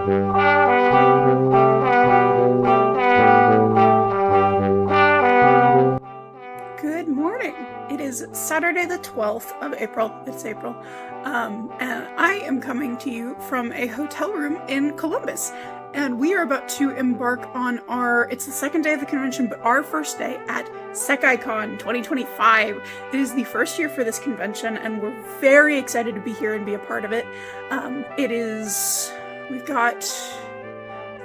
Good morning. It is Saturday the 12th of April. It's April. And I am coming to you from a hotel room in Columbus. And we are about to embark on it's the second day of the convention, but our first day at SekaiCon 2025. It is the first year for this convention, and we're very excited to be here and be a part of it. We've got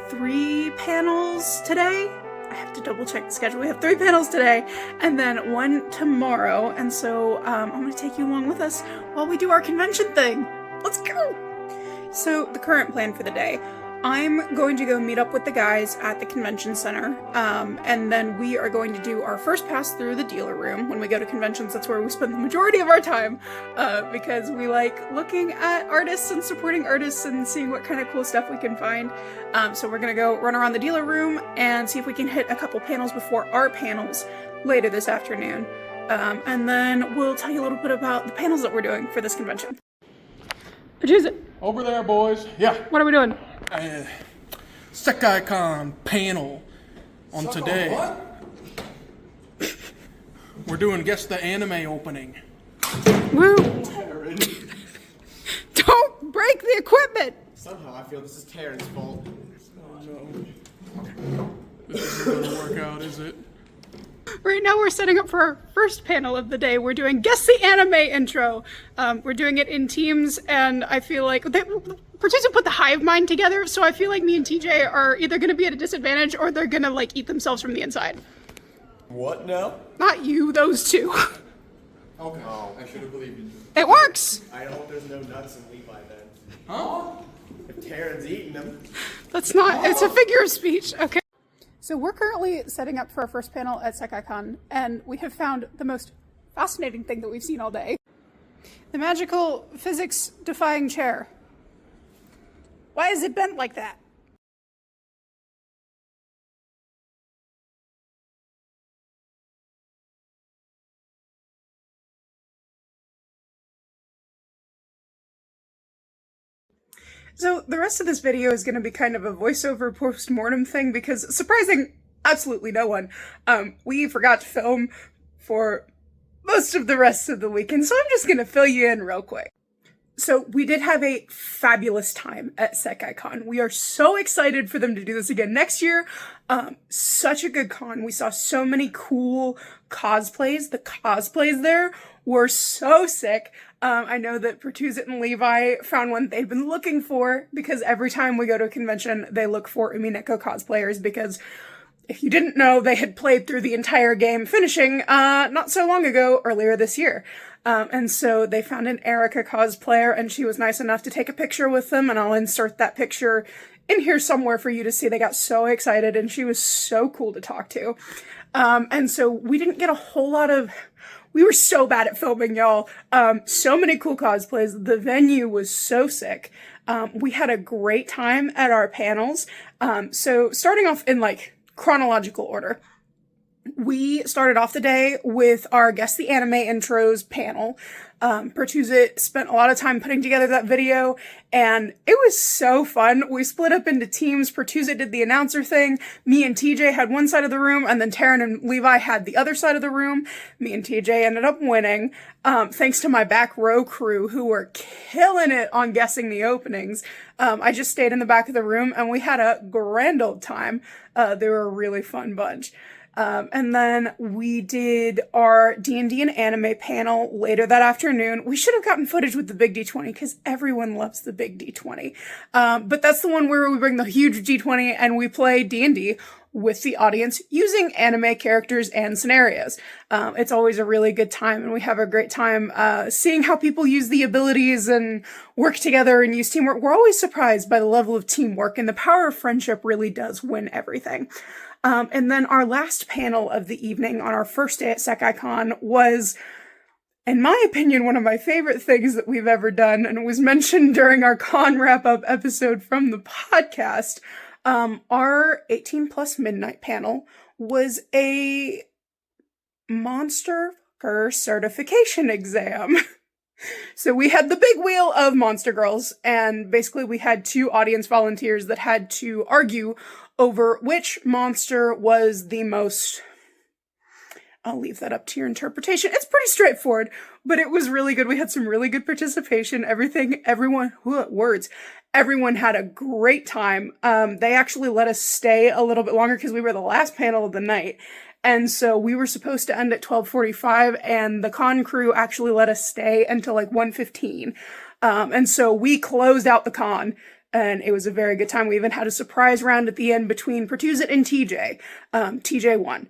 3 panels today. I have to double check the schedule. We have 3 panels today and then 1 tomorrow. And so I'm going to take you along with us while we do our convention thing. Let's go! So the current plan for the day. I'm going to go meet up with the guys at the convention center, and then we are going to do our first pass through the dealer room. When we go to conventions, that's where we spend the majority of our time, because we like looking at artists and supporting artists and seeing what kind of cool stuff we can find. So we're going to go run around the dealer room and see if we can hit a couple panels before our panels later this afternoon. And then we'll tell you a little bit about the panels that we're doing for this convention. Which is it? Over there, boys. Yeah. What are we doing? SekaiCon panel on today. What? We're doing Guess the Anime opening. Woo! Don't break the equipment! Somehow I feel this is Taryn's fault. Oh no. This isn't gonna work out, is it? Right now we're setting up for our first panel of the day. We're doing Guess the Anime intro. We're doing it in teams, and I feel like Producer put the hive mind together, so I feel like me and TJ are either going to be at a disadvantage or they're going to like eat themselves from the inside. What now? Not you, those two. Okay. Oh, I should have believed you. It works! I hope there's no nuts in Levi then. Huh? If Taryn's eating them. That's not, it's a figure of speech. Okay. So we're currently setting up for our first panel at SekaiCon, and we have found the most fascinating thing that we've seen all day. The magical physics-defying chair. Why is it bent like that? So the rest of this video is going to be kind of a voiceover post-mortem thing because, surprising absolutely no one, we forgot to film for most of the rest of the weekend, so I'm just going to fill you in real quick. So we did have a fabulous time at SekaiCon. We are so excited for them to do this again next year. Such a good con. We saw so many cool cosplays. The cosplays there were so sick. I know that Pertuzit and Levi found one they've been looking for because every time we go to a convention, they look for Umineko cosplayers because if you didn't know, they had played through the entire game, finishing not so long ago, earlier this year. And so they found an Erica cosplayer, and she was nice enough to take a picture with them, and I'll insert that picture in here somewhere for you to see. They got so excited, and she was so cool to talk to. And so we didn't get a whole lot of... We were so bad at filming, y'all. So many cool cosplays. The venue was so sick. We had a great time at our panels. So starting off in, chronological order. We started off the day with our Guess the Anime Intros panel. Pertuzit spent a lot of time putting together that video, and it was so fun. We split up into teams. Pertuzit did the announcer thing. Me and TJ had one side of the room, and then Taryn and Levi had the other side of the room. Me and TJ ended up winning, thanks to my back row crew who were killing it on guessing the openings. I just stayed in the back of the room, and we had a grand old time. They were a really fun bunch. And then we did our D&D and anime panel later that afternoon. We should have gotten footage with the big D20 because everyone loves the big D20. But that's the one where we bring the huge D20 and we play D&D with the audience using anime characters and scenarios. It's always a really good time, and we have a great time seeing how people use the abilities and work together and use teamwork. We're always surprised by the level of teamwork, and the power of friendship really does win everything. And then our last panel of the evening on our first day at SekaiCon was, in my opinion, one of my favorite things that we've ever done, and it was mentioned during our con wrap-up episode from the podcast. Our 18 plus midnight panel was a monster certification exam. So we had the big wheel of Monster Girls, and basically we had 2 audience volunteers that had to argue over which monster was the most... I'll leave that up to your interpretation. It's pretty straightforward, but it was really good. We had some really good participation. Everyone had a great time. They actually let us stay a little bit longer because we were the last panel of the night. And so we were supposed to end at 12:45, and the con crew actually let us stay until like 1:15. And so we closed out the con, and it was a very good time. We even had a surprise round at the end between Pertuzit and TJ. TJ won.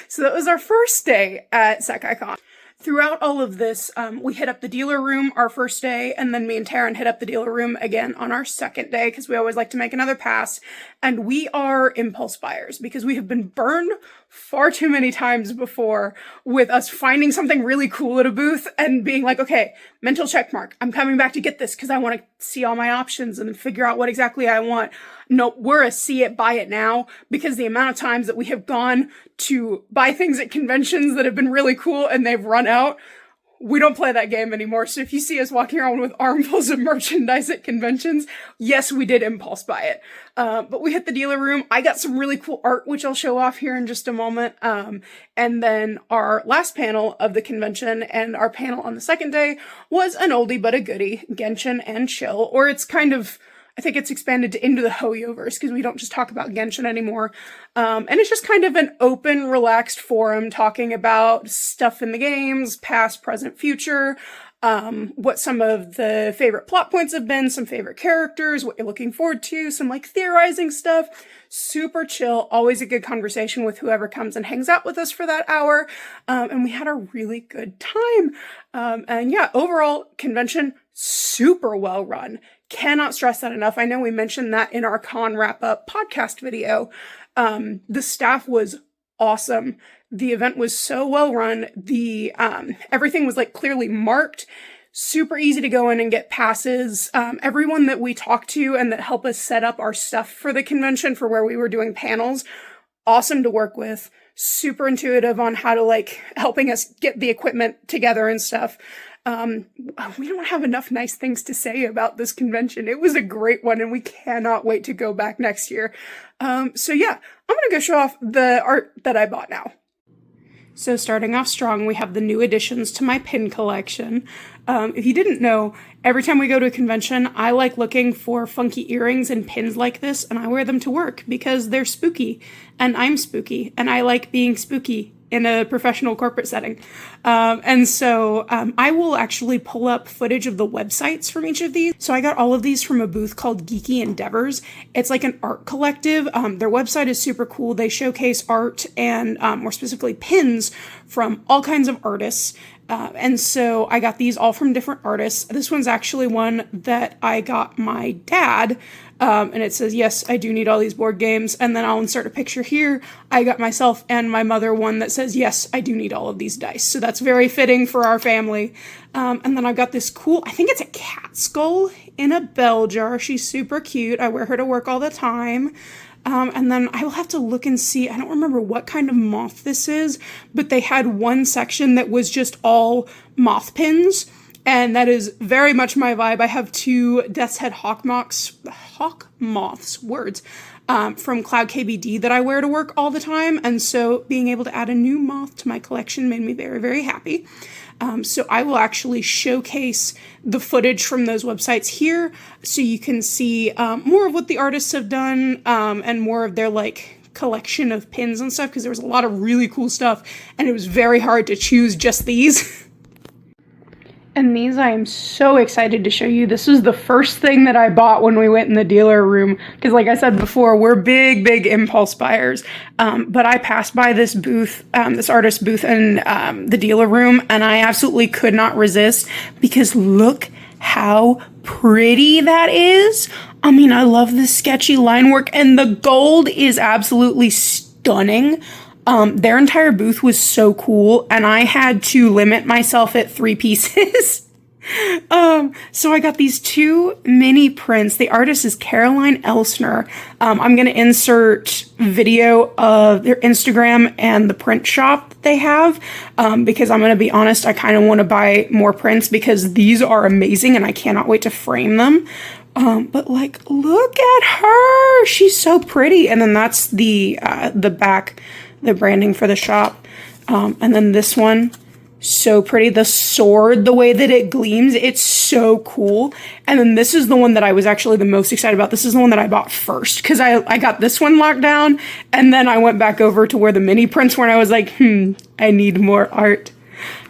So that was our first day at SekaiCon. Throughout all of this, we hit up the dealer room our first day, and then me and Taryn hit up the dealer room again on our second day, because we always like to make another pass. And we are impulse buyers, because we have been burned far too many times before with us finding something really cool at a booth and being like, okay, mental check mark, I'm coming back to get this because I want to see all my options and figure out what exactly I want. No, we're a see it, buy it now, because the amount of times that we have gone to buy things at conventions that have been really cool and they've run out, we don't play that game anymore. So if you see us walking around with armfuls of merchandise at conventions, yes, we did impulse buy it. But we hit the dealer room. I got some really cool art, which I'll show off here in just a moment. And then our last panel of the convention and our panel on the second day was an oldie but a goodie, Genshin and Chill, or it's kind of, I think it's expanded to Into the Hoyoverse, because we don't just talk about Genshin anymore. And it's just kind of an open, relaxed forum talking about stuff in the games, past, present, future, what some of the favorite plot points have been, some favorite characters, what you're looking forward to, some like theorizing stuff. Super chill, always a good conversation with whoever comes and hangs out with us for that hour. And we had a really good time. And yeah, overall convention, super well run. Cannot stress that enough. I know we mentioned that in our con wrap-up podcast video. The staff was awesome. The event was so well run. Everything was like clearly marked. Super easy to go in and get passes. Everyone that we talked to and that helped us set up our stuff for the convention for where we were doing panels, awesome to work with. Super intuitive on how to like helping us get the equipment together and stuff. We don't have enough nice things to say about this convention. It was a great one, and we cannot wait to go back next year. So yeah, I'm gonna go show off the art that I bought now. So starting off strong, we have the new additions to my pin collection. If you didn't know, every time we go to a convention, I like looking for funky earrings and pins like this, and I wear them to work because they're spooky, and I'm spooky, and I like being spooky in a professional corporate setting. And so I will actually pull up footage of the websites from each of these. So I got all of these from a booth called Geeky Endeavors. It's like an art collective. Their website is super cool. They showcase art and more specifically pins from all kinds of artists. And so I got these all from different artists. This one's actually one that I got my dad, and it says, yes, I do need all these board games. And then I'll insert a picture here. I got myself and my mother one that says, yes, I do need all of these dice. So that's very fitting for our family. And then I've got this cool, I think it's a cat skull in a bell jar. She's super cute. I wear her to work all the time. And then I will have to look and see, I don't remember what kind of moth this is, but they had one section that was just all moth pins, and that is very much my vibe. I have 2 Death's Head hawk moths, from Cloud KBD that I wear to work all the time, and so being able to add a new moth to my collection made me very, very happy. So I will actually showcase the footage from those websites here so you can see more of what the artists have done and more of their like collection of pins and stuff, because there was a lot of really cool stuff and it was very hard to choose just these. And these I am so excited to show you. This was the first thing that I bought when we went in the dealer room. Because like I said before, we're big, big impulse buyers. But I passed by this booth, this artist booth in the dealer room, and I absolutely could not resist because look how pretty that is. I mean, I love this sketchy line work, and the gold is absolutely stunning. Their entire booth was so cool, and I had to limit myself at 3 pieces So I got these two mini prints. The artist is Caroline Elsner. I'm going to insert video of their Instagram and the print shop that they have, because I'm going to be honest, I kind of want to buy more prints because these are amazing and I cannot wait to frame them. But like, look at her. She's so pretty. And then that's the back, the branding for the shop. And then this one, so pretty. The sword, the way that it gleams, it's so cool. And then this is the one that I was actually the most excited about. This is the one that I bought first because I got this one locked down. And then I went back over to where the mini prints were and I was like, I need more art.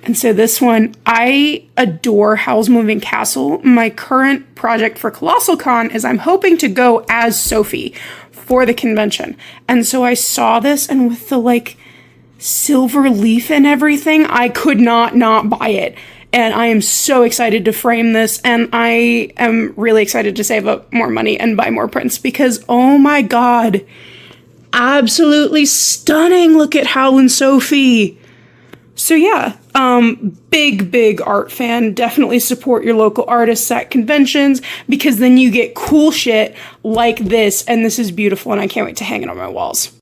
And so this one, I adore Howl's Moving Castle. My current project for ColossalCon is I'm hoping to go as Sophie for the convention. And so I saw this, and with the like silver leaf and everything, I could not buy it. And I am so excited to frame this, and I am really excited to save up more money and buy more prints because, oh my god, absolutely stunning. Look at Howl and Sophie. So yeah, big art fan. Definitely support your local artists at conventions because then you get cool shit like this, and this is beautiful and I can't wait to hang it on my walls.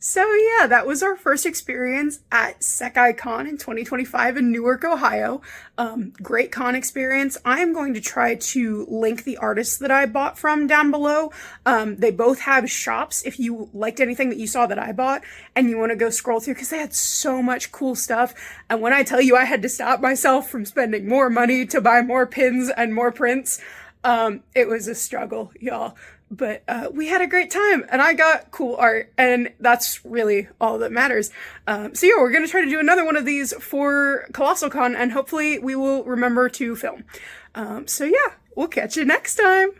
So yeah, that was our first experience at SekaiCon in 2025 in Newark, Ohio. Great con experience. I am going to try to link the artists that I bought from down below. They both have shops if you liked anything that you saw that I bought and you want to go scroll through because they had so much cool stuff. And when I tell you I had to stop myself from spending more money to buy more pins and more prints, it was a struggle, y'all. But we had a great time, and I got cool art, and that's really all that matters. So yeah, we're going to try to do another one of these for ColossalCon, and hopefully we will remember to film. So yeah, we'll catch you next time!